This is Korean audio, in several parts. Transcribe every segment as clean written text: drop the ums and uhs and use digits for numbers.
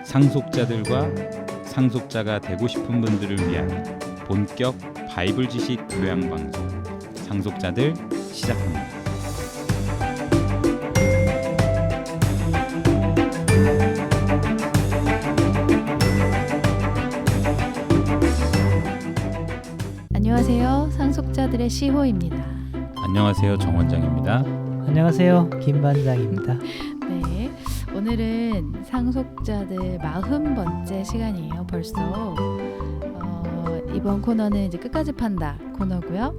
상속자들과 상속자가 되고 싶은 분들을 위한 본격 바이블 지식 교양 방송 상속자들 시작합니다. 안녕하세요. 상속자들의 시호입니다. 안녕하세요. 정원장입니다. 안녕하세요. 김반장입니다. 네, 오늘은 상속자들 40번째 시간이에요. 벌써 이번 코너는 이제 끝까지 판다 코너고요.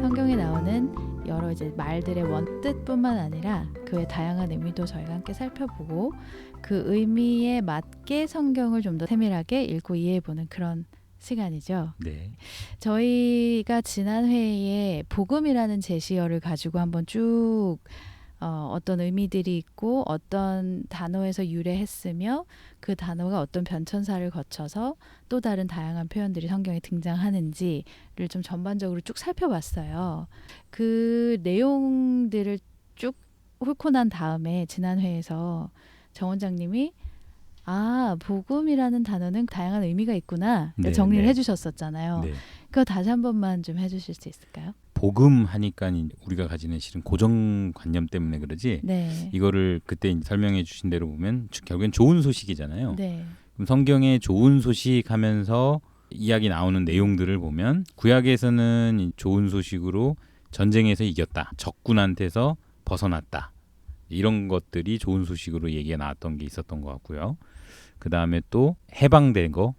성경에 나오는 여러 이제 말들의 원뜻뿐만 아니라 그의 다양한 의미도 저희가 함께 살펴보고 그 의미에 맞게 성경을 좀 더 세밀하게 읽고 이해해보는 그런 시간이죠. 네. 저희가 지난 회에 복음이라는 제시어를 가지고 한번 쭉 어떤 의미들이 있고 어떤 단어에서 유래했으며 그 단어가 어떤 변천사를 거쳐서 또 다른 다양한 표현들이 성경에 등장하는지를 좀 전반적으로 쭉 살펴봤어요. 그 내용들을 쭉 훑고 난 다음에 지난 회에서 정 원장님이 복음이라는 단어는 다양한 의미가 있구나 네, 정리를 네. 해주셨었잖아요. 네. 그거 다시 한 번만 좀 해주실 수 있을까요? 복음 하니까 우리가 가지는 실은 고정관념 때문에 그러지. 네. 이거를 그때 설명해 주신 대로 보면 결국엔 좋은 소식이잖아요. 네. 그럼 성경의 좋은 소식 하면서 이야기 나오는 내용들을 보면 구약에서는 좋은 소식으로 전쟁에서 이겼다. 적군한테서 벗어났다. 이런 것들이 좋은 소식으로 얘기가 나왔던 게 있었던 것 같고요. 그 다음에 또 해방된 거,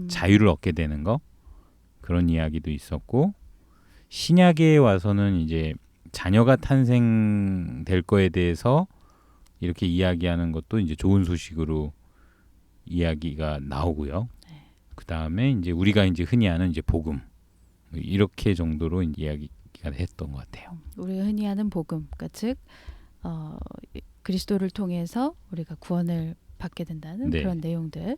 자유를 얻게 되는 거 그런 이야기도 있었고 신약에 와서는 이제 자녀가 탄생될 거에 대해서 이렇게 이야기하는 것도 이제 좋은 소식으로 이야기가 나오고요. 네. 그 다음에 이제 우리가 이제 흔히 아는 이제 복음 이렇게 정도로 이야기가 했던 것 같아요. 우리가 흔히 하는 복음, 그러니까 즉 그리스도를 통해서 우리가 구원을 받게 된다는 네. 그런 내용들.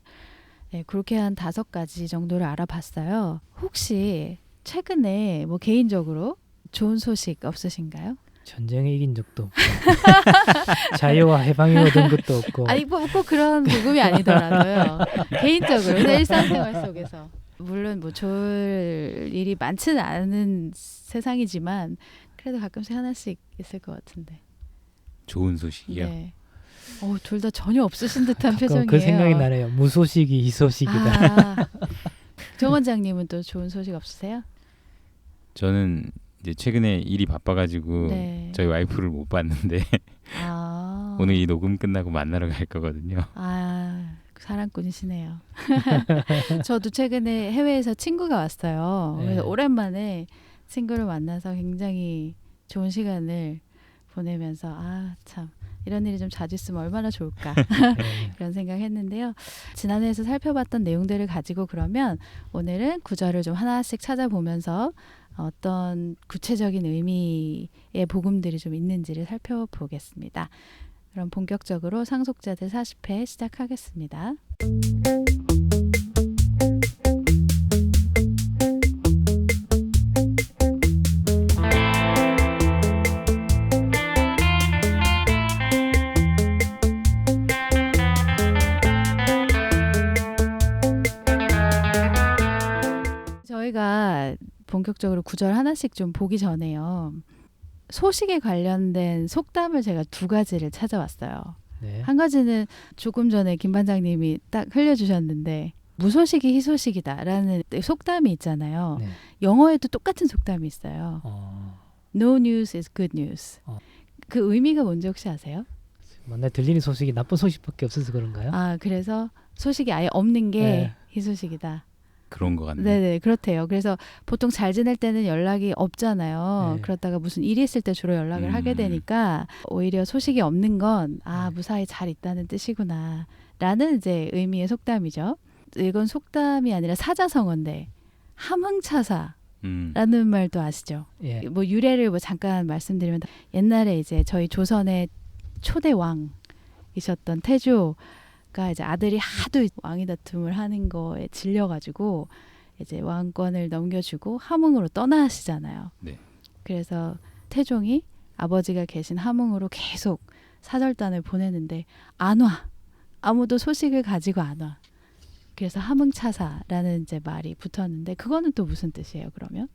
네, 그렇게 한 5가지 정도를 알아봤어요. 혹시 최근에 뭐 개인적으로 좋은 소식 없으신가요? 전쟁에 이긴 적도 없고 자유와 해방이 얻은 것도 없고 아니 꼭 그런 복음이 아니더라도요. 개인적으로 일상생활 속에서 물론 뭐 좋을 일이 많지는 않은 세상이지만 그래도 가끔씩 하나씩 있을 것 같은데. 좋은 소식이요. 네. 둘 다 전혀 없으신 듯한 가끔 표정이에요. 그 생각이 나네요. 무소식이 희소식이다. 정 원장님은 또 좋은 소식 없으세요? 저는 이제 최근에 일이 바빠가지고 네. 저희 와이프를 못 봤는데 오늘 이 녹음 끝나고 만나러 갈 거거든요. 사랑꾼이시네요. 저도 최근에 해외에서 친구가 왔어요. 네. 그래서 오랜만에 친구를 만나서 굉장히 좋은 시간을 보내면서 참 이런 일이 좀 자주 있으면 얼마나 좋을까 네. 그런 생각했는데요. 지난해에서 살펴봤던 내용들을 가지고 그러면 오늘은 구절을 좀 하나씩 찾아보면서 어떤 구체적인 의미의 복음들이 좀 있는지를 살펴보겠습니다. 그럼 본격적으로 상속자들 40회 시작하겠습니다. 저희가 본격적으로 구절 하나씩 좀 보기 전에요. 소식에 관련된 속담을 제가 2가지를 찾아왔어요. 네. 한 가지는 조금 전에 김 반장님이 딱 흘려주셨는데 무소식이 희소식이다라는 속담이 있잖아요. 네. 영어에도 똑같은 속담이 있어요. No news is good news. 그 의미가 뭔지 혹시 아세요? 맨날 들리는 소식이 나쁜 소식밖에 없어서 그런가요? 그래서 소식이 아예 없는 게 네. 희소식이다. 그런 것 같네요. 네네, 그렇대요. 그래서 보통 잘 지낼 때는 연락이 없잖아요. 네. 그러다가 무슨 일이 있을 때 주로 연락을 하게 되니까 오히려 소식이 없는 건 무사히 잘 있다는 뜻이구나 라는 이제 의미의 속담이죠. 이건 속담이 아니라 사자성어인데 함흥차사라는 말도 아시죠? 예. 뭐 유래를 뭐 잠깐 말씀드리면 옛날에 이제 저희 조선의 초대 왕이셨던 태조 가 이제 아들이 하도 왕위 다툼을 하는 거에 질려가지고 이제 왕권을 넘겨주고 함흥으로 떠나시잖아요. 네. 그래서 태종이 아버지가 계신 함흥으로 계속 사절단을 보내는데 안 와. 아무도 소식을 가지고 안 와. 그래서 함흥차사라는 이제 말이 붙었는데 그거는 또 무슨 뜻이에요? 그러면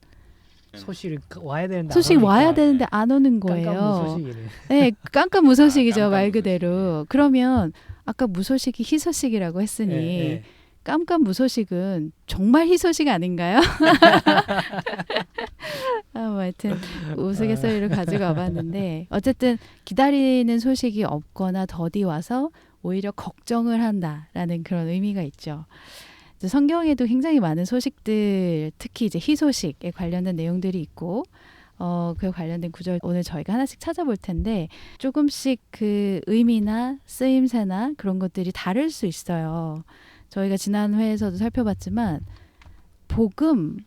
소식이 와야 되는데 소식 안 오니까 와야 되는데 안 오는 거예요. 깜깜무소식이네. 네, 깜깜무소식이죠. 아, 말 깜깜무소식. 그대로. 그러면 아까 무소식이 희소식이라고 했으니 예, 예. 깜깜무소식은 정말 희소식 아닌가요? 뭐 하여튼 우스갯소리를 가지고 와봤는데 어쨌든 기다리는 소식이 없거나 더디 와서 오히려 걱정을 한다라는 그런 의미가 있죠. 이제 성경에도 굉장히 많은 소식들, 특히 이제 희소식에 관련된 내용들이 있고 그 관련된 구절 오늘 저희가 하나씩 찾아볼 텐데 조금씩 그 의미나 쓰임새나 그런 것들이 다를 수 있어요. 저희가 지난 회에서도 살펴봤지만 복음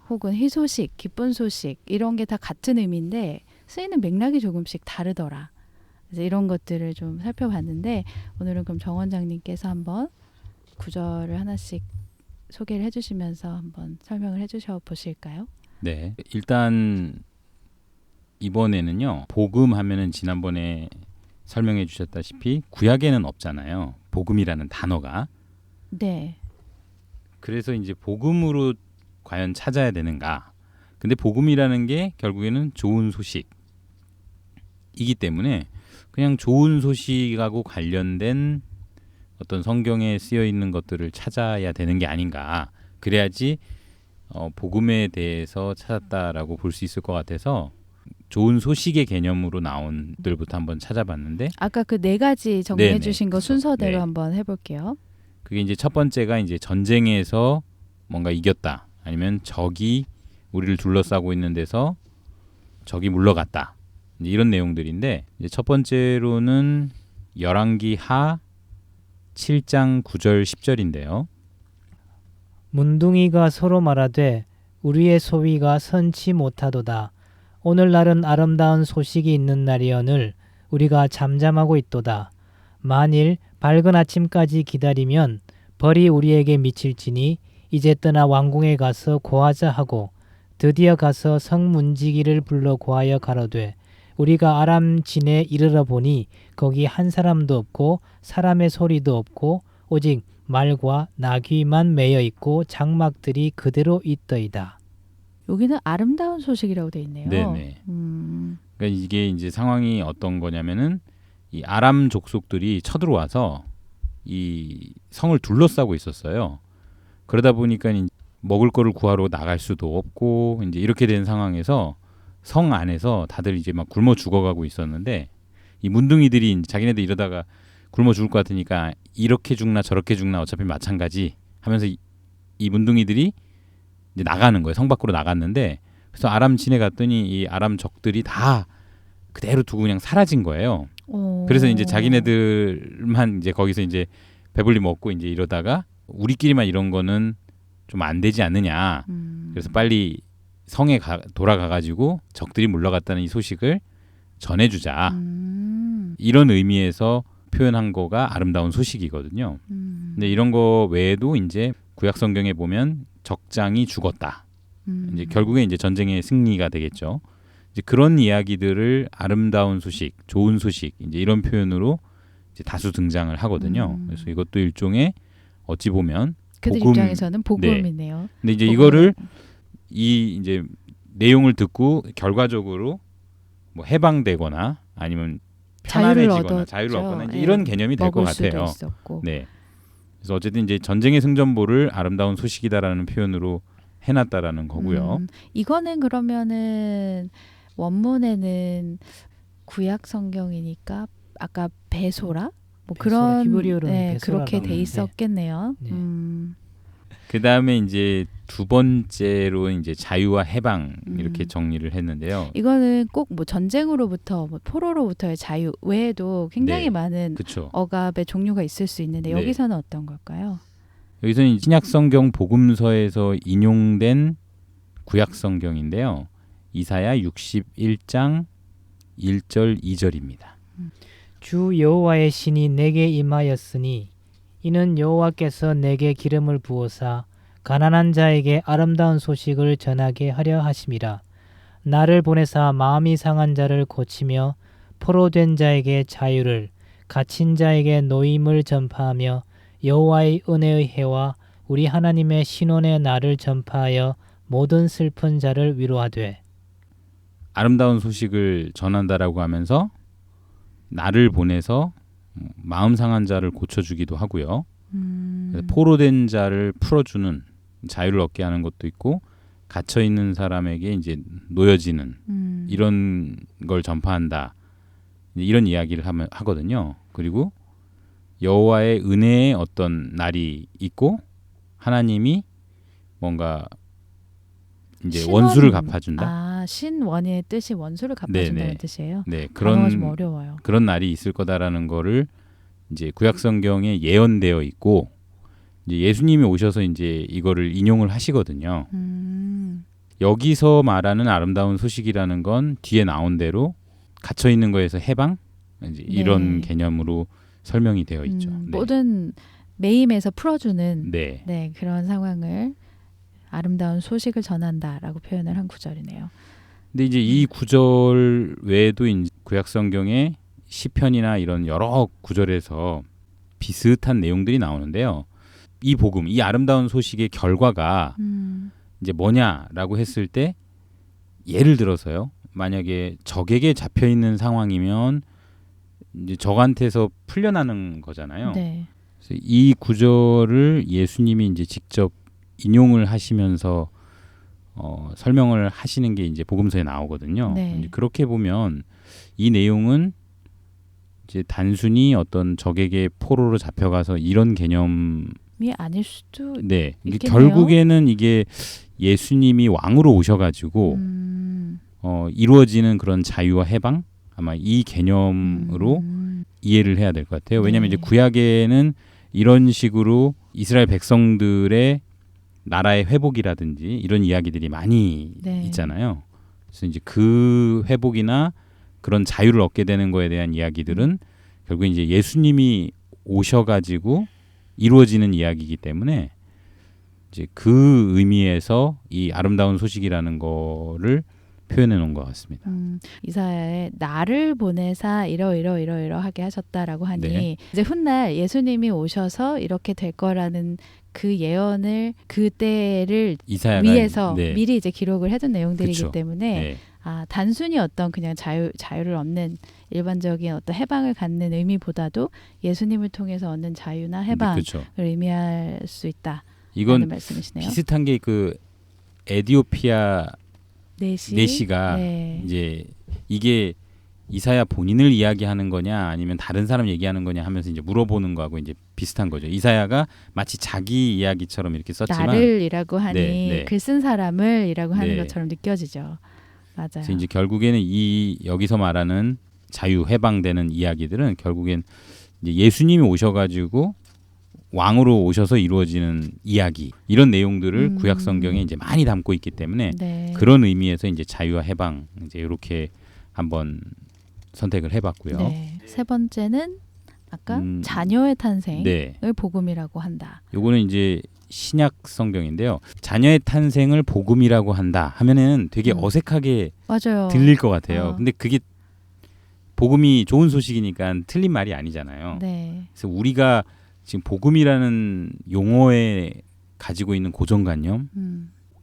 혹은 희소식, 기쁜 소식 이런 게 다 같은 의미인데 쓰이는 맥락이 조금씩 다르더라. 그래서 이런 것들을 좀 살펴봤는데 오늘은 그럼 정 원장님께서 한번 구절을 하나씩 소개를 해주시면서 한번 설명을 해주셔 보실까요? 네. 일단 이번에는요. 복음 하면은 지난번에 설명해 주셨다시피 구약에는 없잖아요. 복음이라는 단어가. 네. 그래서 이제 복음으로 과연 찾아야 되는가? 근데 복음이라는 게 결국에는 좋은 소식이기 때문에 그냥 좋은 소식하고 관련된 어떤 성경에 쓰여 있는 것들을 찾아야 되는 게 아닌가. 그래야지 복음에 대해서 찾았다라고 볼 수 있을 것 같아서 좋은 소식의 개념으로 나온 들부터 한번 찾아봤는데 아까 그 네 가지 정리해 네네, 주신 거 그쵸. 순서대로 네. 한번 해볼게요. 그게 이제 첫 번째가 이제 전쟁에서 뭔가 이겼다. 아니면 적이 우리를 둘러싸고 있는 데서 적이 물러갔다. 이제 이런 내용들인데 이제 첫 번째로는 열왕기 하 7장 9절 10절인데요. 문둥이가 서로 말하되 우리의 소위가 선치 못하도다. 오늘날은 아름다운 소식이 있는 날이오늘 우리가 잠잠하고 있도다. 만일 밝은 아침까지 기다리면 벌이 우리에게 미칠지니 이제 떠나 왕궁에 가서 고하자 하고 드디어 가서 성문지기를 불러 고하여 가로되 우리가 아람 진에 이르러 보니 거기 한 사람도 없고 사람의 소리도 없고 오직 말과 나귀만 매여 있고 장막들이 그대로 있더이다. 여기는 아름다운 소식이라고 돼 있네요. 네네. 그러니까 이게 이제 상황이 어떤 거냐면은 이 아람 족속들이 쳐들어와서 이 성을 둘러싸고 있었어요. 그러다 보니까 이제 먹을 거를 구하러 나갈 수도 없고 이제 이렇게 된 상황에서 성 안에서 다들 이제 막 굶어 죽어가고 있었는데 이 문둥이들이 이제 자기네들 이러다가 굶어 죽을 것 같으니까 이렇게 죽나 저렇게 죽나 어차피 마찬가지 하면서 이 문둥이들이 이제 나가는 거예요. 성 밖으로 나갔는데 그래서 아람 진에 갔더니 이 아람 적들이 다 그대로 두고 그냥 사라진 거예요. 그래서 이제 자기네들만 이제 거기서 이제 배불리 먹고 이제 이러다가 우리끼리만 이런 거는 좀 안 되지 않느냐. 그래서 빨리 성에 돌아가 가지고 적들이 물러갔다는 이 소식을 전해주자. 이런 의미에서 표현한 거가 아름다운 소식이거든요. 근데 이런 거 외에도 이제 구약 성경에 보면 적장이 죽었다. 이제 결국에 이제 전쟁의 승리가 되겠죠. 이제 그런 이야기들을 아름다운 소식, 좋은 소식 이제 이런 표현으로 이제 다수 등장을 하거든요. 그래서 이것도 일종의 어찌 보면 그들 복음, 입장에서는 복음이네요. 근데 이제 복음. 이거를 이 이제 내용을 듣고 결과적으로 뭐 해방되거나 아니면 편안해지거나 자유를 얻거나 이제 이런 개념이 될 것 같아요. 네. 그래서 어쨌든 이제 전쟁의 승전보를 아름다운 소식이다라는 표현으로 해놨다라는 거고요. 이거는 그러면은 원문에는 구약 성경이니까 아까 베소라 뭐 그런 히브리어로는 그렇게 베소라라고 돼 있었겠네요. 네. 그 다음에 이제 두 번째로 이제 자유와 해방 이렇게 정리를 했는데요. 이거는 꼭 뭐 전쟁으로부터 뭐 포로로부터의 자유 외에도 굉장히 네. 많은 그렇죠. 억압의 종류가 있을 수 있는데 네. 여기서는 어떤 걸까요? 여기서는 신약 성경 복음서에서 인용된 구약 성경인데요. 이사야 61장 1절 2절입니다. 주 여호와의 신이 내게 임하였으니 이는 여호와께서 내게 기름을 부어사 가난한 자에게 아름다운 소식을 전하게 하려 하심이라. 나를 보내사 마음이 상한 자를 고치며 포로된 자에게 자유를, 갇힌 자에게 노임을 전파하며 여호와의 은혜의 해와 우리 하나님의 신원의 날을 전파하여 모든 슬픈 자를 위로하되. 아름다운 소식을 전한다라고 하면서 나를 보내서 마음 상한 자를 고쳐주기도 하고요. 그래서 포로된 자를 풀어주는, 자유를 얻게 하는 것도 있고, 갇혀 있는 사람에게 이제 놓여지는 이런 걸 전파한다. 이런 이야기를 하거든요. 그리고 여호와의 은혜의 어떤 날이 있고, 하나님이 뭔가 이제 신원, 원수를 갚아준다. 아, 신원의 뜻이 원수를 갚아준다는 네네. 뜻이에요. 네, 단어가 좀 어려워요. 그런 날이 있을 거다라는 거를 이제 구약 성경에 예언되어 있고, 이제 예수님이 오셔서 이제 이거를 인용을 하시거든요. 여기서 말하는 아름다운 소식이라는 건 뒤에 나온 대로 갇혀 있는 거에서 해방, 이제 이런 개념으로 설명이 되어 있죠. 네. 모든 매임에서 풀어주는 네. 네, 그런 상황을 아름다운 소식을 전한다라고 표현을 한 구절이네요. 근데 이제 이 구절 외에도 이제 구약 성경의 시편이나 이런 여러 구절에서 비슷한 내용들이 나오는데요. 이 복음, 이 아름다운 소식의 결과가 이제 뭐냐라고 했을 때, 예를 들어서요. 만약에 적에게 잡혀 있는 상황이면 이제 적한테서 풀려나는 거잖아요. 네. 그래서 이 구절을 예수님이 이제 직접 인용을 하시면서 설명을 하시는 게 이제 복음서에 나오거든요. 네. 이제 그렇게 보면 이 내용은 이제 단순히 어떤 적에게 포로로 잡혀가서 이런 개념, 아닐 수도 네, 이게 있겠네요. 결국에는 이게 예수님이 왕으로 오셔가지고 이루어지는 그런 자유와 해방, 아마 이 개념으로 이해를 해야 될 것 같아요. 왜냐하면 네. 이제 구약에는 이런 식으로 이스라엘 백성들의 나라의 회복이라든지 이런 이야기들이 많이 네. 있잖아요. 그래서 이제 그 회복이나 그런 자유를 얻게 되는 거에 대한 이야기들은 결국 이제 예수님이 오셔가지고 이루어지는 이야기이기 때문에 이제 그 의미에서 이 아름다운 소식이라는 거를 표현해 놓은 것 같습니다. 이사야의 나를 보내사 이러하게 하셨다라고 하니 네. 이제 훗날 예수님이 오셔서 이렇게 될 거라는 그 예언을 그때를 이사야가 위해서 네. 미리 이제 기록을 해둔 내용들이기 그쵸. 때문에 네. 아, 단순히 어떤 그냥 자유를 얻는 일반적인 어떤 해방을 갖는 의미보다도 예수님을 통해서 얻는 자유나 해방을 그렇죠. 의미할 수 있다라는 이건 말씀이시네요. 비슷한 게 그 에디오피아 내시가 네. 이제 이게 이사야 본인을 이야기하는 거냐 아니면 다른 사람 얘기하는 거냐 하면서 이제 물어보는 거하고 이제 비슷한 거죠. 이사야가 마치 자기 이야기처럼 이렇게 썼지만 나를이라고 하니 네. 글 쓴 사람을이라고 하는 네. 것처럼 느껴지죠. 맞아요. 그래서 이제 결국에는 이 여기서 말하는 자유 해방되는 이야기들은 결국엔 이제 예수님이 오셔가지고 왕으로 오셔서 이루어지는 이야기, 이런 내용들을 구약 성경에 이제 많이 담고 있기 때문에 네. 그런 의미에서 이제 자유와 해방 이제 이렇게 한번 선택을 해봤고요. 네. 세 번째는 아까 음, 자녀의 탄생을 네, 복음이라고 한다. 요거는 이제 신약 성경인데요. 자녀의 탄생을 복음이라고 한다 하면은 되게 어색하게 맞아요. 들릴 것 같아요. 어. 근데 그게 복음이 좋은 소식이니까 틀린 말이 아니잖아요. 네. 그래서 우리가 지금 복음이라는 용어에 가지고 있는 고정관념,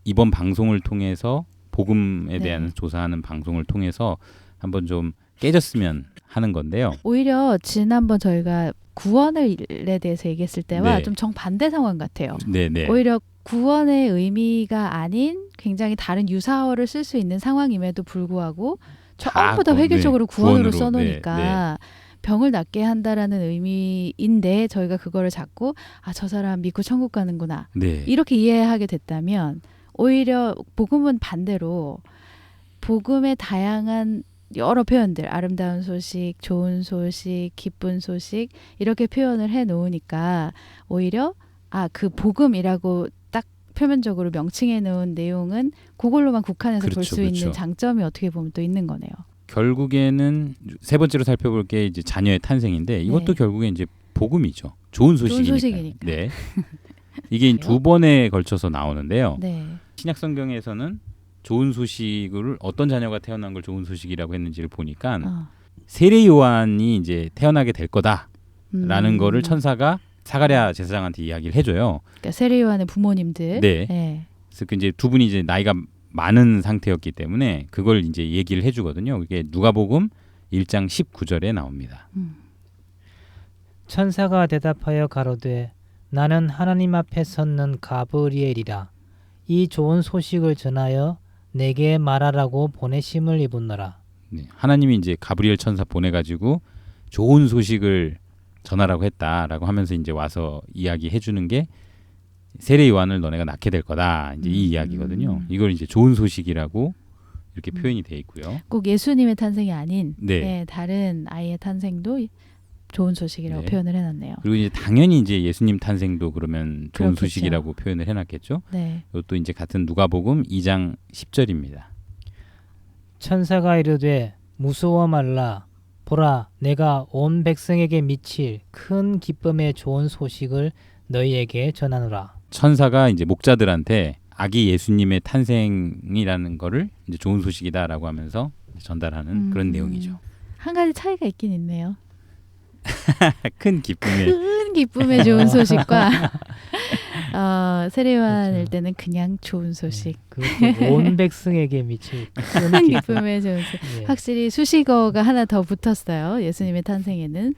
이번 방송을 통해서 복음에 대한 네. 조사하는 방송을 통해서 한번 좀 깨졌으면 하는 건데요. 오히려 지난번 저희가 구원을에 대해서 얘기했을 때와 네. 좀 정반대 상황 같아요. 네네. 오히려 구원의 의미가 아닌 굉장히 다른 유사어를 쓸 수 있는 상황임에도 불구하고 전부 다 회계적으로 구원으로 써놓으니까 병을 낫게 한다라는 의미인데 저희가 그거를 잡고 아, 저 사람 믿고 천국 가는구나 네. 이렇게 이해하게 됐다면 오히려 복음은 반대로 복음의 다양한 여러 표현들 아름다운 소식, 좋은 소식, 기쁜 소식 이렇게 표현을 해놓으니까 오히려 아, 그 복음이라고 딱 표면적으로 명칭해 놓은 내용은 그걸로만 국한해서 볼 수 있는 장점이 어떻게 보면 또 있는 거네요. 결국에는 세 번째로 살펴볼 게 이제 자녀의 탄생인데 이것도 네. 결국에 이제 복음이죠. 좋은 소식이니까. 좋은 소식이니까. 네. 이게 두 번에 걸쳐서 나오는데요. 네. 신약 성경에서는 좋은 소식을 어떤 자녀가 태어난 걸 좋은 소식이라고 했는지를 보니까 세례 요한이 이제 태어나게 될 거다라는 거를 천사가 사가랴 제사장한테 이야기를 해줘요. 그러니까 세례 요한의 부모님들. 네. 네. 그래서 그 이제 두 분이 이제 나이가 많은 상태였기 때문에 그걸 이제 얘기를 해주거든요. 그게 누가복음 1장 19절에 나옵니다. 천사가 대답하여 가로되 나는 하나님 앞에 섰는 가브리엘이라. 이 좋은 소식을 전하여 내게 말하라고 보내심을 입었노라. 네, 하나님이 이제 가브리엘 천사 보내가지고 좋은 소식을 전하라고 했다라고 하면서 이제 와서 이야기해 주는 게 세례 요한을 너네가 낳게 될 거다. 이제 이 이야기거든요. 이걸 이제 좋은 소식이라고 이렇게 표현이 돼 있고요. 꼭 예수님의 탄생이 아닌 네. 네, 다른 아이의 탄생도 좋은 소식이라고 네. 표현을 해놨네요. 그리고 이제 당연히 이제 예수님 탄생도 그러면 좋은 그렇겠죠. 소식이라고 표현을 해놨겠죠. 네. 이것도 이제 같은 누가복음 2장 10절입니다. 천사가 이르되 무서워 말라. 보라 내가 온 백성에게 미칠 큰 기쁨의 좋은 소식을 너희에게 전하노라. 천사가 이제 목자들한테 아기 예수님의 탄생이라는 거를 이제 좋은 소식이다라고 하면서 전달하는 그런 내용이죠. 한 가지 차이가 있긴 있네요. 큰 기쁨의 큰 기쁨의 좋은 소식과 세례 요한일 때는 그냥 좋은 소식. 그것도 온 백성에게 미칠 큰 큰 기쁨. 기쁨의 좋은 소식. 예. 확실히 수식어가 하나 더 붙었어요. 예수님의 탄생에는.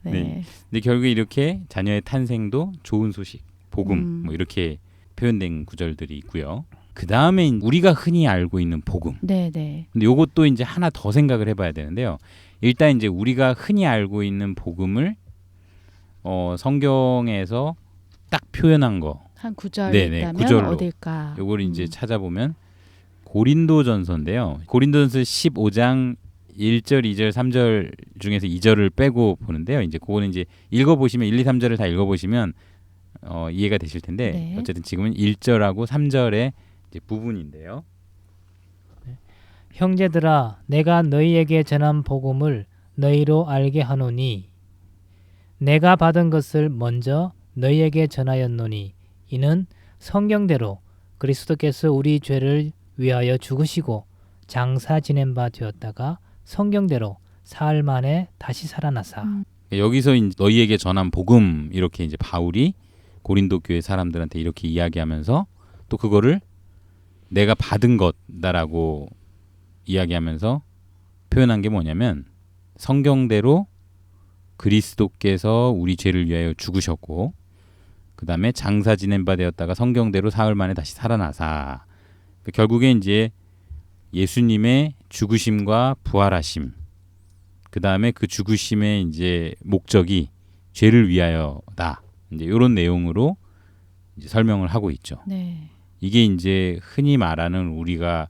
네. 네. 근데 결국에 이렇게 자녀의 탄생도 좋은 소식, 복음 뭐 이렇게 표현된 구절들이 있고요. 그 다음에 우리가 흔히 알고 있는 복음. 네, 네. 근데 요것도 이제 하나 더 생각을 해봐야 되는데요. 일단 이제 우리가 흔히 알고 있는 복음을 성경에서 딱 표현한 거. 한 구절이 네네, 있다면 구절로. 어딜까? 요걸 이제 찾아보면 고린도전서인데요. 고린도전서 15장 1절, 2절, 3절 중에서 2절을 빼고 보는데요. 이제 그거는 이제 읽어보시면 1, 2, 3절을 다 읽어보시면 이해가 되실 텐데 네. 어쨌든 지금은 1절하고 3절의 이제 부분인데요. 형제들아 내가 너희에게 전한 복음을 너희로 알게 하노니 내가 받은 것을 먼저 너희에게 전하였노니 이는 성경대로 그리스도께서 우리 죄를 위하여 죽으시고 장사 지낸 바 되었다가 성경대로 사흘 만에 다시 살아나사. 여기서 이제 너희에게 전한 복음 이렇게 이제 바울이 고린도 교회 사람들한테 이렇게 이야기하면서 또 그거를 내가 받은 것다라고 이야기하면서 표현한 게 뭐냐면 성경대로 그리스도께서 우리 죄를 위하여 죽으셨고 그 다음에 장사 지낸 바 되었다가 성경대로 사흘 만에 다시 살아나사. 그러니까 결국에 이제 예수님의 죽으심과 부활하심, 그 다음에 그 죽으심의 이제 목적이 죄를 위하여다. 이제 이런 내용으로 이제 설명을 하고 있죠. 네. 이게 이제 흔히 말하는 우리가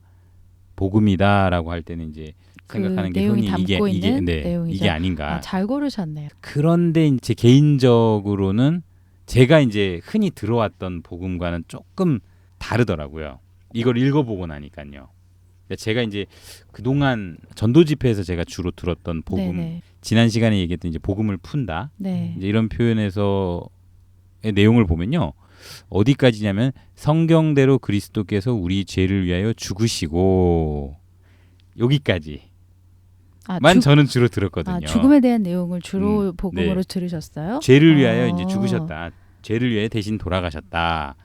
복음이다라고 할 때는 이제 생각하는 게 내용이 흔히 담고 이게 있는 네, 내용이죠. 이게 아닌가. 잘 고르셨네요. 그런데 이제 개인적으로는 제가 이제 흔히 들어왔던 복음과는 조금 다르더라고요. 이걸 읽어보고 나니까요. 그러니까 제가 이제 그동안 전도 집회에서 제가 주로 들었던 복음, 네네. 지난 시간에 얘기했던 이제 복음을 푼다. 네. 이제 이런 표현에서의 내용을 보면요. 어디까지냐면 성경대로 그리스도께서 우리 죄를 위하여 죽으시고 여기까지. 만 저는 주로 들었거든요. 죽음에 대한 내용을 주로 복음으로 네. 들으셨어요? 죄를 위하여 이제 죽으셨다. 죄를 위해 대신 돌아가셨다.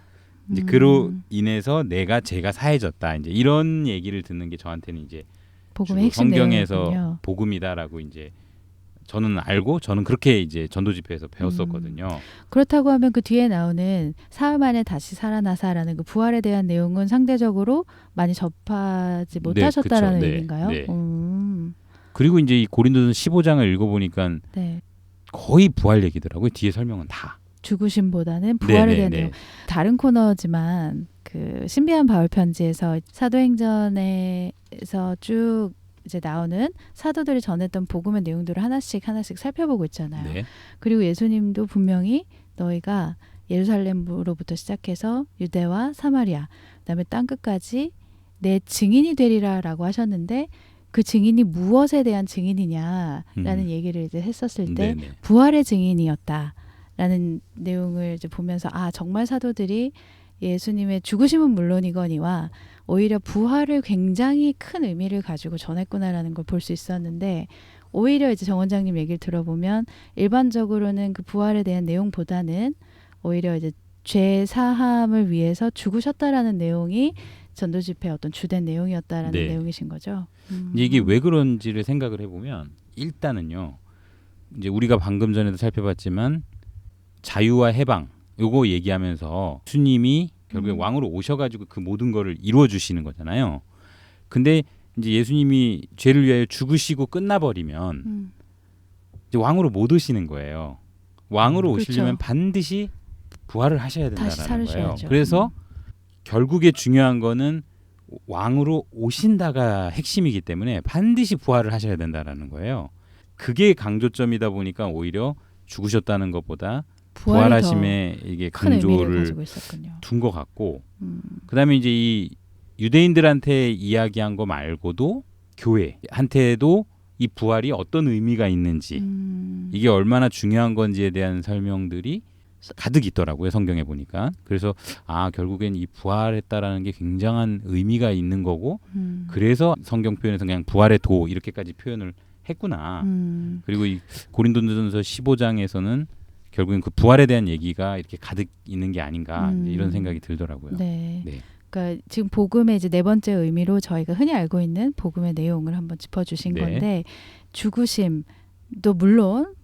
이제 그로 인해서 제가 사해졌다. 이제 이런 얘기를 듣는 게 저한테는 이제 복음의 핵심 성경에서 내용이군요. 복음이다라고 이제 저는 알고 저는 그렇게 이제 전도 집회에서 배웠었거든요. 그렇다고 하면 그 뒤에 나오는 사흘 만에 다시 살아나사라는 그 부활에 대한 내용은 상대적으로 많이 접하지 못하셨다라는 그쵸. 의미인가요? 네. 그리고 이제 이 고린도전 15장을 읽어보니까 네. 거의 거의 부활 얘기더라고요. 뒤에 설명은 다. 죽으심보다는 부활에 네, 대한 네, 내용. 다른 코너지만 그 신비한 바울 편지에서 사도행전에서 쭉 이제 나오는 사도들이 전했던 복음의 내용들을 하나씩 살펴보고 있잖아요. 네. 그리고 예수님도 분명히 너희가 예루살렘으로부터 시작해서 유대와 사마리아 그다음에 땅끝까지 내 증인이 되리라라고 하셨는데 그 증인이 무엇에 대한 증인이냐라는 얘기를 이제 했었을 때 네네. 부활의 증인이었다. 라는 내용을 이제 보면서 정말 사도들이 예수님의 죽으심은 물론이거니와 오히려 부활을 굉장히 큰 의미를 가지고 전했구나라는 걸 볼 수 있었는데 오히려 이제 정 원장님 얘기를 들어보면 일반적으로는 그 부활에 대한 내용보다는 오히려 이제 죄 사함을 위해서 죽으셨다라는 내용이 전도 집회의 어떤 주된 내용이었다라는 네. 내용이신 거죠. 이제 이게 왜 그런지를 생각을 해보면 일단은요. 이제 우리가 방금 전에도 살펴봤지만 자유와 해방 요거 얘기하면서 예수님이 결국에 왕으로 오셔가지고 그 모든 거를 이루어 주시는 거잖아요. 근데 이제 예수님이 죄를 위하여 죽으시고 끝나버리면 이제 왕으로 못 오시는 거예요. 왕으로 그렇죠. 오시려면 반드시 부활을 하셔야 다시 된다는 거예요. 살으셔야죠. 그래서 결국에 중요한 거는 왕으로 오신다가 핵심이기 때문에 반드시 부활을 하셔야 된다라는 거예요. 그게 강조점이다 보니까 오히려 죽으셨다는 것보다 부활이 부활하심에 이게 큰 의미를 강조를 가지고 있었군요. 둔 것 같고 그다음에 이제 이 유대인들한테 이야기한 거 말고도 교회한테도 이 부활이 어떤 의미가 있는지 이게 얼마나 중요한 건지에 대한 설명들이 가득 있더라고요. 성경에 보니까. 그래서 결국엔 이 부활했다라는 게 굉장한 의미가 있는 거고 그래서 성경 표현에서 그냥 부활의 도 이렇게까지 표현을 했구나. 그리고 이 고린도전서 15장에서는 결국엔 그 부활에 대한 얘기가 이렇게 가득 있는 게 아닌가 이런 생각이 들더라고요. 네. 네. 그러니까 지금 복음의 이제 네 번째 의미로 저희가 흔히 알고 있는 복음의 내용을 한번 짚어주신 네. 건데 죽으심도 물론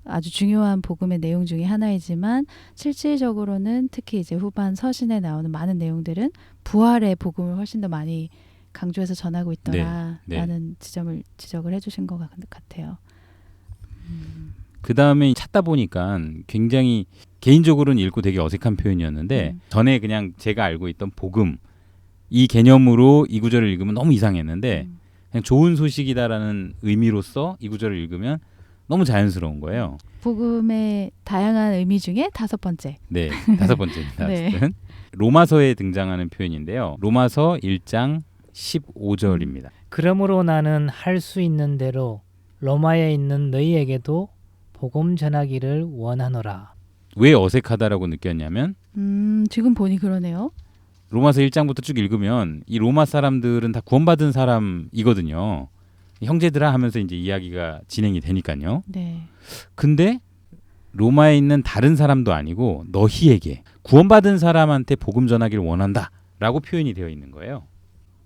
아주 중요한 복음의 내용 중에 하나이지만 실질적으로는 특히 이제 후반 서신에 나오는 많은 내용들은 부활의 복음을 훨씬 더 많이 강조해서 전하고 있더라라는 지적을 해주신 것 같아요. 그 다음에 찾다 보니까 굉장히 개인적으로는 읽고 되게 어색한 표현이었는데 전에 그냥 제가 알고 있던 복음 이 개념으로 이 구절을 읽으면 너무 이상했는데 그냥 좋은 소식이다라는 의미로서 이 구절을 읽으면 너무 자연스러운 거예요. 복음의 다양한 의미 중에 다섯 번째. 네, 다섯 번째입니다. 네. 어쨌든 로마서에 등장하는 표현인데요. 로마서 1장 15절입니다. 그러므로 나는 할 수 있는 대로 로마에 있는 너희에게도 복음 전하기를 원하노라. 왜 어색하다라고 느꼈냐면 지금 보니 그러네요. 로마서 1장부터 쭉 읽으면 이 로마 사람들은 다 구원받은 사람이거든요. 형제들아 하면서 이제 이야기가 진행이 되니까요. 네. 근데 로마에 있는 다른 사람도 아니고 너희에게 구원받은 사람한테 복음 전하기를 원한다라고 표현이 되어 있는 거예요.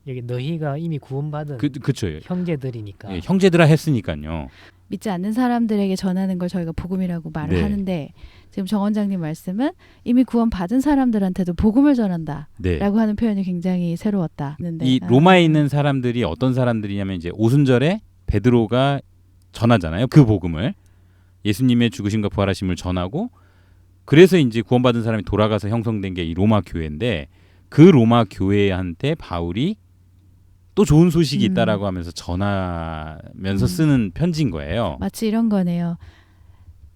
여기 너희가 이미 구원받은 그쵸. 형제들이니까. 예, 형제들아 했으니까요. 믿지 않는 사람들에게 전하는 걸 저희가 복음이라고 말을 네. 하는데 지금 정 원장님 말씀은 이미 구원받은 사람들한테도 복음을 전한다라고 네. 하는 표현이 굉장히 새로웠다. 이 로마에 있는 사람들이 어떤 사람들이냐면 이제 오순절에 베드로가 전하잖아요. 그 복음을 예수님의 죽으심과 부활하심을 전하고 그래서 이제 구원받은 사람이 돌아가서 형성된 게 이 로마 교회인데 그 로마 교회한테 바울이 또 좋은 소식이 있다라고 하면서 전하면서 쓰는 편지인 거예요. 마치 이런 거네요.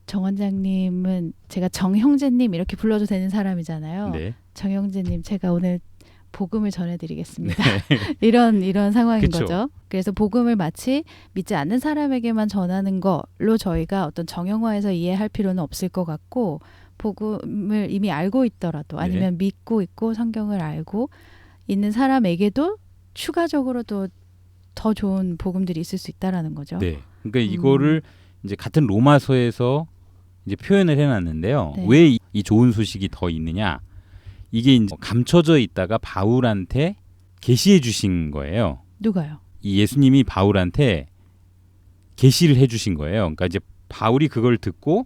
정 원장님은 제가 정 형제님 이렇게 불러도 되는 사람이잖아요. 네. 정 형제님 제가 오늘 복음을 전해드리겠습니다. 이런 상황인 그쵸. 거죠. 그래서 복음을 마치 믿지 않는 사람에게만 전하는 걸로 저희가 어떤 정형화해서 이해할 필요는 없을 것 같고 복음을 이미 알고 있더라도 아니면 믿고 있고 성경을 알고 있는 사람에게도 추가적으로 또 더 좋은 복음들이 있을 수 있다라는 거죠. 네. 그러니까 이거를 이제 같은 로마서에서 이제 표현을 해놨는데요. 네. 왜 이 좋은 소식이 더 있느냐? 이게 이제 감춰져 있다가 바울한테 계시해 주신 거예요. 누가요? 이 예수님이 바울한테 계시를 해주신 거예요. 그러니까 이제 바울이 그걸 듣고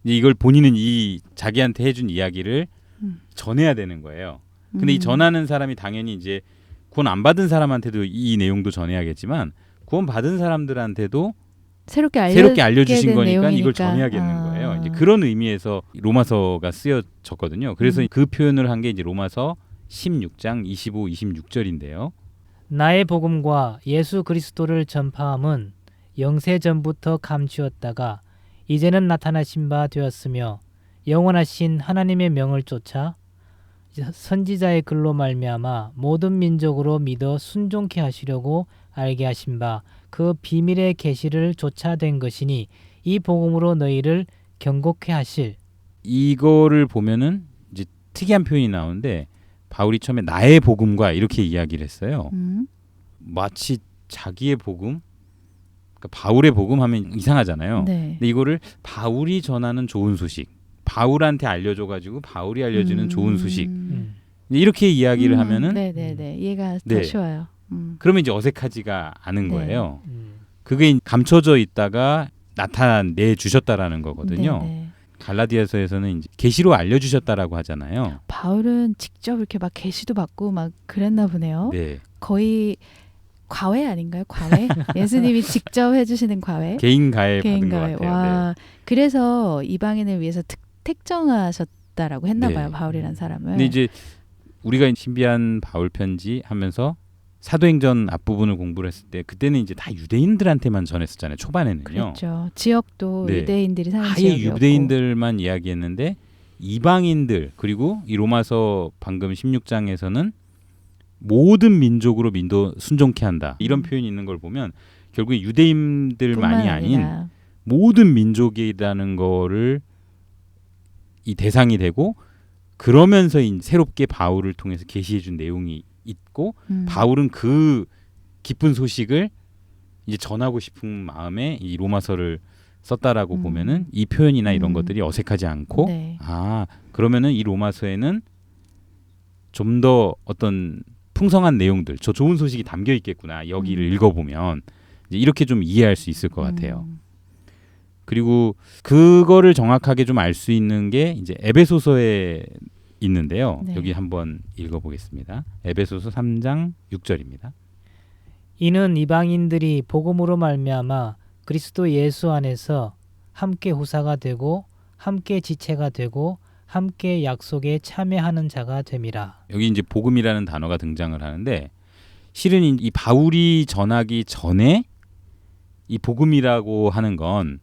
이제 이걸 본인은 이 자기한테 해준 이야기를 전해야 되는 거예요. 근데 이 전하는 사람이 당연히 이제 구원 안 받은 사람한테도 이 내용도 전해야겠지만 구원 받은 사람들한테도 새롭게 알려주신 거니까 내용이니까. 이걸 전해야겠는 거예요. 이제 그런 의미에서 로마서가 쓰여졌거든요. 그래서 그 표현을 한 게 이제 로마서 16장 25, 26절인데요. 나의 복음과 예수 그리스도를 전파함은 영세 전부터 감추었다가 이제는 나타나신 바 되었으며 영원하신 하나님의 명을 쫓아 선지자의 글로 말미암아 모든 민족으로 믿어 순종케 하시려고 알게 하신 바 그 비밀의 계시를 쫓아 된 것이니 이 복음으로 너희를 경고케 하실 이거를 보면은 이제 특이한 표현이 나오는데 바울이 처음에 나의 복음과 이렇게 이야기를 했어요. 마치 자기의 복음, 그러니까 바울의 복음 하면 이상하잖아요. 네. 근데 이거를 바울이 전하는 좋은 소식, 바울한테 알려줘가지고 바울이 알려주는 좋은 소식 이렇게 이야기를 하면은 네네네 이해가 네. 더 쉬워요. 그러면 이제 어색하지가 않은 네. 거예요. 그게 감춰져 있다가 나타내 주셨다라는 거거든요. 네네. 갈라디아서에서는 이제 계시로 알려주셨다라고 하잖아요. 바울은 직접 이렇게 막 계시도 받고 막 그랬나 보네요. 네, 거의 과외 아닌가요? 과외? 예수님이 직접 해주시는 과외? 개인 가해 받은 개인 것 과외. 같아요. 와, 그래서 이방인을 위해서 택정하셨다라고 했나 네. 봐요. 바울이란 사람을. 근데 이제 우리가 신비한 바울 편지 하면서 사도행전 앞부분을 공부를 했을 때 그때는 이제 다 유대인들한테만 전했었잖아요. 초반에는요. 그렇죠. 지역도 네. 유대인들이 사는 아예 지역이었고. 유대인들만 이야기했는데 이방인들 그리고 이 로마서 방금 16장에서는 모든 민족으로 순종케 한다. 이런 표현이 있는 걸 보면 결국에 유대인들만이 뿐만 아닌 아니라 모든 민족이라는 거를 이 대상이 되고 그러면서 새롭게 바울을 통해서 계시해 준 내용이 있고 바울은 그 기쁜 소식을 이제 전하고 싶은 마음에 이 로마서를 썼다라고 보면은 이 표현이나 이런 것들이 어색하지 않고 네. 아 그러면은 이 로마서에는 좀 더 어떤 풍성한 내용들 저 좋은 소식이 담겨 있겠구나 여기를 읽어보면 이제 이렇게 좀 이해할 수 있을 것 같아요. 그리고 그거를 정확하게 좀 알 수 있는 게 이제 에베소서에 있는데요. 네. 여기 한번 읽어보겠습니다. 에베소서 3장 6절입니다. 이는 이방인들이 복음으로 말미암아 그리스도 예수 안에서 함께 후사가 되고 함께 지체가 되고 함께 약속에 참여하는 자가 됨이라. 여기 이제 복음이라는 단어가 등장을 하는데 실은 이 바울이 전하기 전에 이 복음이라고 하는 건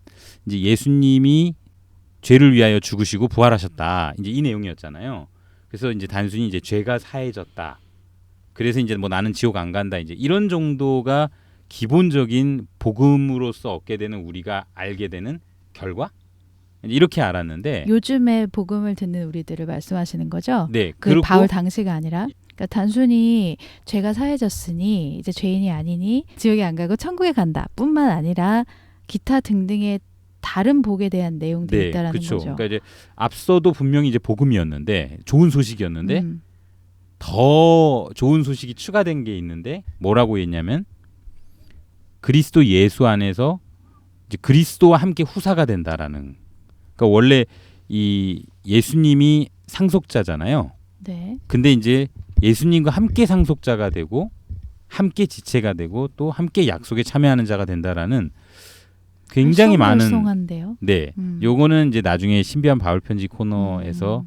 이제 예수님이 죄를 위하여 죽으시고 부활하셨다. 이제 이 내용이었잖아요. 그래서 이제 단순히 이제 죄가 사해졌다. 그래서 이제 뭐 나는 지옥 안 간다. 이제 이런 정도가 기본적인 복음으로서 얻게 되는 우리가 알게 되는 결과? 이렇게 알았는데 요즘에 복음을 듣는 우리들을 말씀하시는 거죠? 네. 그 그리고 바울 당시가 아니라 그러니까 단순히 죄가 사해졌으니 이제 죄인이 아니니 지옥에 안 가고 천국에 간다 뿐만 아니라 기타 등등의 다른 복에 대한 내용들이 있다라는 그렇죠. 거죠. 그러니까 이제 앞서도 분명히 이제 복음이었는데 좋은 소식이었는데 음. 더 좋은 소식이 추가된 게 있는데 뭐라고 했냐면 그리스도 예수 안에서 이제 그리스도와 함께 후사가 된다라는. 그러니까 원래 이 예수님이 상속자잖아요. 네. 근데 이제 예수님과 함께 상속자가 되고 함께 지체가 되고 또 함께 약속에 참여하는 자가 된다라는 굉장히 많은 송한데요. 네. 요거는 이제 나중에 신비한 바울 편지 코너에서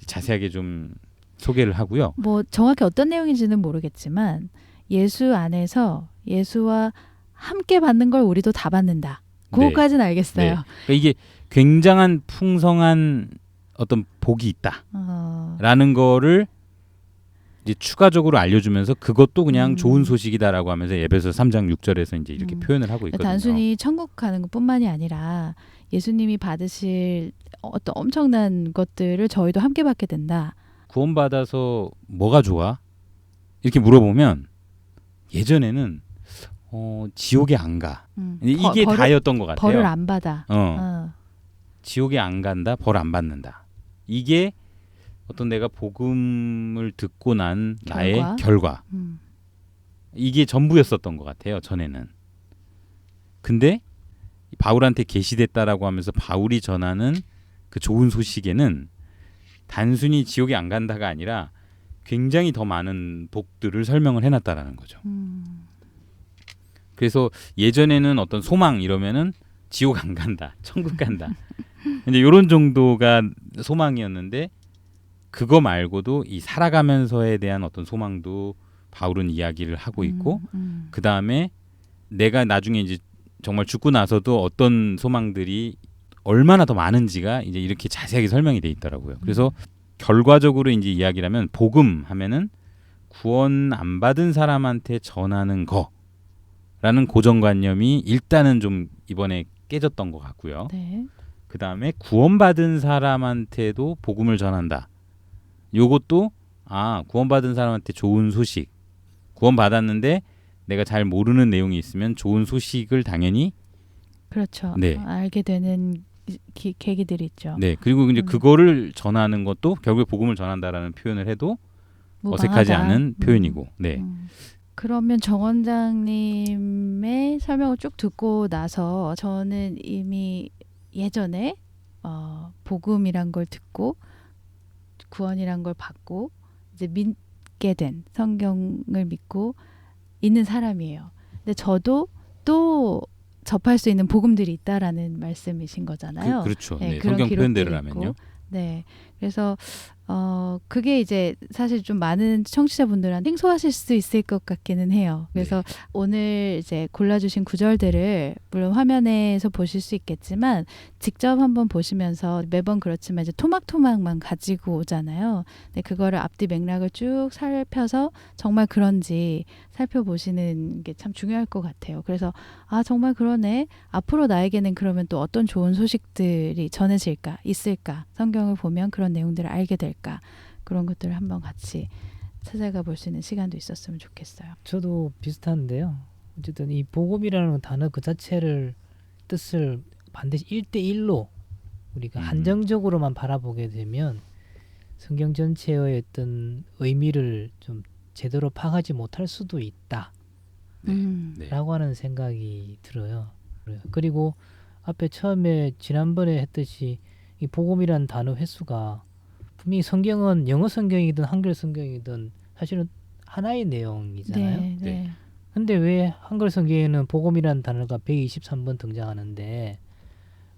자세하게 좀 소개를 하고요. 뭐 정확히 어떤 내용인지는 모르겠지만 예수 안에서 예수와 함께 받는 걸 우리도 다 받는다. 그거까지는 알겠어요. 네. 그러니까 이게 굉장한 풍성한 어떤 복이 있다라는 거를 이제 추가적으로 알려주면서 그것도 그냥 좋은 소식이다라고 하면서 에베소 3장 6절에서 이제 이렇게 표현을 하고 있거든요. 단순히 천국 가는 것뿐만이 아니라 예수님이 받으실 어떤 엄청난 것들을 저희도 함께 받게 된다. 구원받아서 뭐가 좋아? 이렇게 물어보면 예전에는 지옥에 안 가. 이게 다였던 것 같아요. 벌을 안 받아. 지옥에 안 간다. 벌 안 받는다. 이게 어떤 내가 복음을 듣고 난 나의 결과. 이게 전부였었던 것 같아요. 전에는. 근데 바울한테 계시됐다라고 하면서 바울이 전하는 그 좋은 소식에는 단순히 지옥에 안 간다가 아니라 굉장히 더 많은 복들을 설명을 해놨다라는 거죠. 그래서 예전에는 어떤 소망 이러면은 지옥 안 간다, 천국 간다. 이제 이런 정도가 소망이었는데 그거 말고도 이 살아가면서에 대한 어떤 소망도 바울은 이야기를 하고 있고 그 다음에 내가 나중에 이제 정말 죽고 나서도 어떤 소망들이 얼마나 더 많은지가 이제 이렇게 자세하게 설명이 돼 있더라고요. 그래서 결과적으로 이제 이야기라면 복음 하면은 구원 안 받은 사람한테 전하는 거라는 고정관념이 일단은 좀 이번에 깨졌던 것 같고요. 네. 그 다음에 구원받은 사람한테도 복음을 전한다. 요것도 구원받은 사람한테 좋은 소식, 구원받았는데 내가 잘 모르는 내용이 있으면 좋은 소식을 당연히 그렇죠. 네. 알게 되는 계기들이 있죠. 네. 그리고 이제 그거를 전하는 것도 결국에 복음을 전한다라는 표현을 해도 어색하지 무방하다. 않은 표현이고. 네. 그러면 정 원장님의 설명을 쭉 듣고 나서 저는 이미 예전에 복음이란 걸 듣고 구원이란 걸 받고 이제 믿게 된 성경을 믿고 있는 사람이에요. 근데 저도 또 접할 수 있는 복음들이 있다라는 말씀이신 거잖아요. 그렇죠. 네, 네. 그런 성경 표현대로 기록들이 하면요. 있고. 네. 그래서 그게 이제 사실 좀 많은 청취자분들한테 생소하실 수 있을 것 같기는 해요. 그래서 오늘 이제 골라주신 구절들을 물론 화면에서 보실 수 있겠지만 직접 한번 보시면서 매번 그렇지만 이제 토막토막만 가지고 오잖아요. 근데 그거를 앞뒤 맥락을 쭉 살펴서 정말 그런지 살펴보시는 게 참 중요할 것 같아요. 그래서 정말 그러네. 앞으로 나에게는 그러면 또 어떤 좋은 소식들이 전해질까, 있을까? 성경을 보면 그런 내용들을 알게 될까? 그런 것들을 한번 같이 찾아가 볼 수 있는 시간도 있었으면 좋겠어요. 저도 비슷한데요. 어쨌든 이 복음이라는 단어 그 자체를 뜻을 반드시 1대1로 우리가 한정적으로만 바라보게 되면 성경 전체의 어떤 의미를 좀 제대로 파악하지 못할 수도 있다. 네. 라고 하는 생각이 들어요. 그리고 앞에 처음에 지난번에 했듯이 이 복음이라는 단어 횟수가 분명히 성경은 영어 성경이든 한글 성경이든 사실은 하나의 내용이잖아요. 네, 네. 근데 왜 한글 성경에는 복음이라는 단어가 123번 등장하는데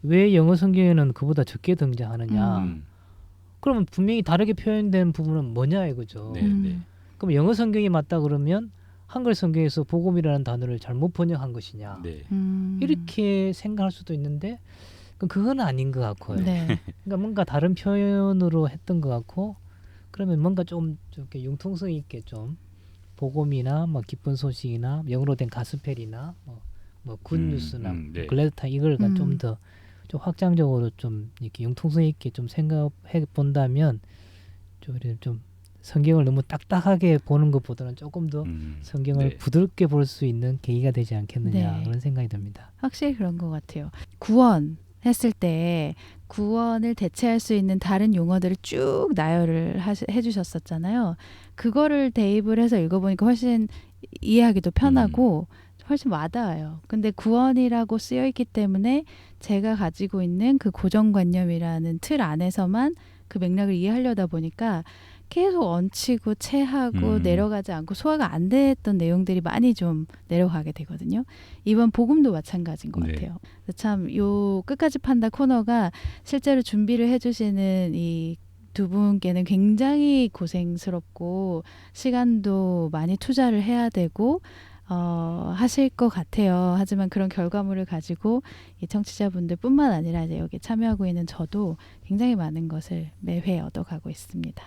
왜 영어 성경에는 그보다 적게 등장하느냐? 그러면 분명히 다르게 표현된 부분은 뭐냐 이거죠. 네, 네. 그럼 영어 성경이 맞다 그러면 한글 성경에서 복음이라는 단어를 잘못 번역한 것이냐? 네. 이렇게 생각할 수도 있는데 그건 아닌 것 같고요. 네. 그러니까 뭔가 다른 표현으로 했던 것 같고 그러면 뭔가 좀 이렇게 융통성 있게 좀 복음이나 뭐 기쁜 소식이나 영어로 된 가스펠이나 뭐 굿뉴스나 네. 글래드타임 이걸 좀 더 좀 확장적으로 좀 이렇게 융통성 있게 좀 생각해 본다면 좀 성경을 너무 딱딱하게 보는 것보다는 조금 더 성경을 네. 부드럽게 볼 수 있는 계기가 되지 않겠느냐 네. 그런 생각이 듭니다. 확실히 그런 것 같아요. 구원 했을 때 구원을 대체할 수 있는 다른 용어들을 쭉 나열을 해주셨었잖아요. 그거를 대입을 해서 읽어보니까 훨씬 이해하기도 편하고 훨씬 와닿아요. 근데 구원이라고 쓰여있기 때문에 제가 가지고 있는 그 고정관념이라는 틀 안에서만 그 맥락을 이해하려다 보니까 계속 얹히고 채하고 내려가지 않고 소화가 안 됐던 내용들이 많이 좀 내려가게 되거든요. 이번 복음도 마찬가지인 것 네. 같아요. 참 요 끝까지 판다 코너가 실제로 준비를 해주시는 이 두 분께는 굉장히 고생스럽고 시간도 많이 투자를 해야 되고 하실 것 같아요. 하지만 그런 결과물을 가지고 이 청취자분들뿐만 아니라 이제 여기 참여하고 있는 저도 굉장히 많은 것을 매회 얻어가고 있습니다.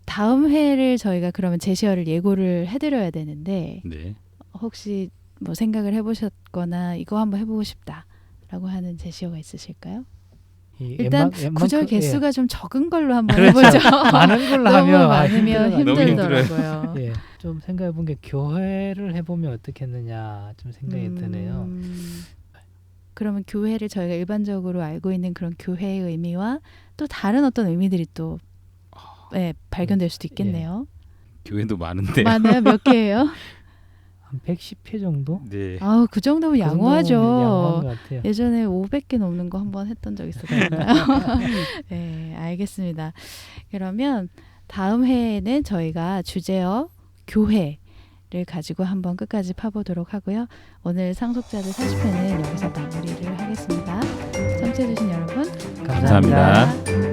다음 회를 저희가 그러면 제시어를 예고를 해드려야 되는데 네. 혹시 뭐 생각을 해보셨거나 이거 한번 해보고 싶다라고 하는 제시어가 있으실까요? 일단 구절 개수가 좀 적은 걸로 한번 해보죠. 많은 걸로 너무 하면 많으면 너무 힘들더라고요. 예, 좀 생각해 본 게 교회를 해보면 어떻겠느냐 좀 생각이 드네요. 그러면 교회를 저희가 일반적으로 알고 있는 그런 교회의 의미와 또 다른 어떤 의미들이 또 발견될 수도 있겠네요. 교회도 많은데. 많아요? 몇 개예요? 한 110회 정도? 네. 그 정도면 양호하죠. 양호한 것 같아요. 예전에 500개 넘는 거 한번 했던 적 있었잖아요. 네, 알겠습니다. 그러면 다음 회에는 저희가 주제어 교회를 가지고 한번 끝까지 파보도록 하고요. 오늘 상속자들 40회는 여기서 마무리를 하겠습니다. 청취해주신 여러분 감사합니다. 감사합니다.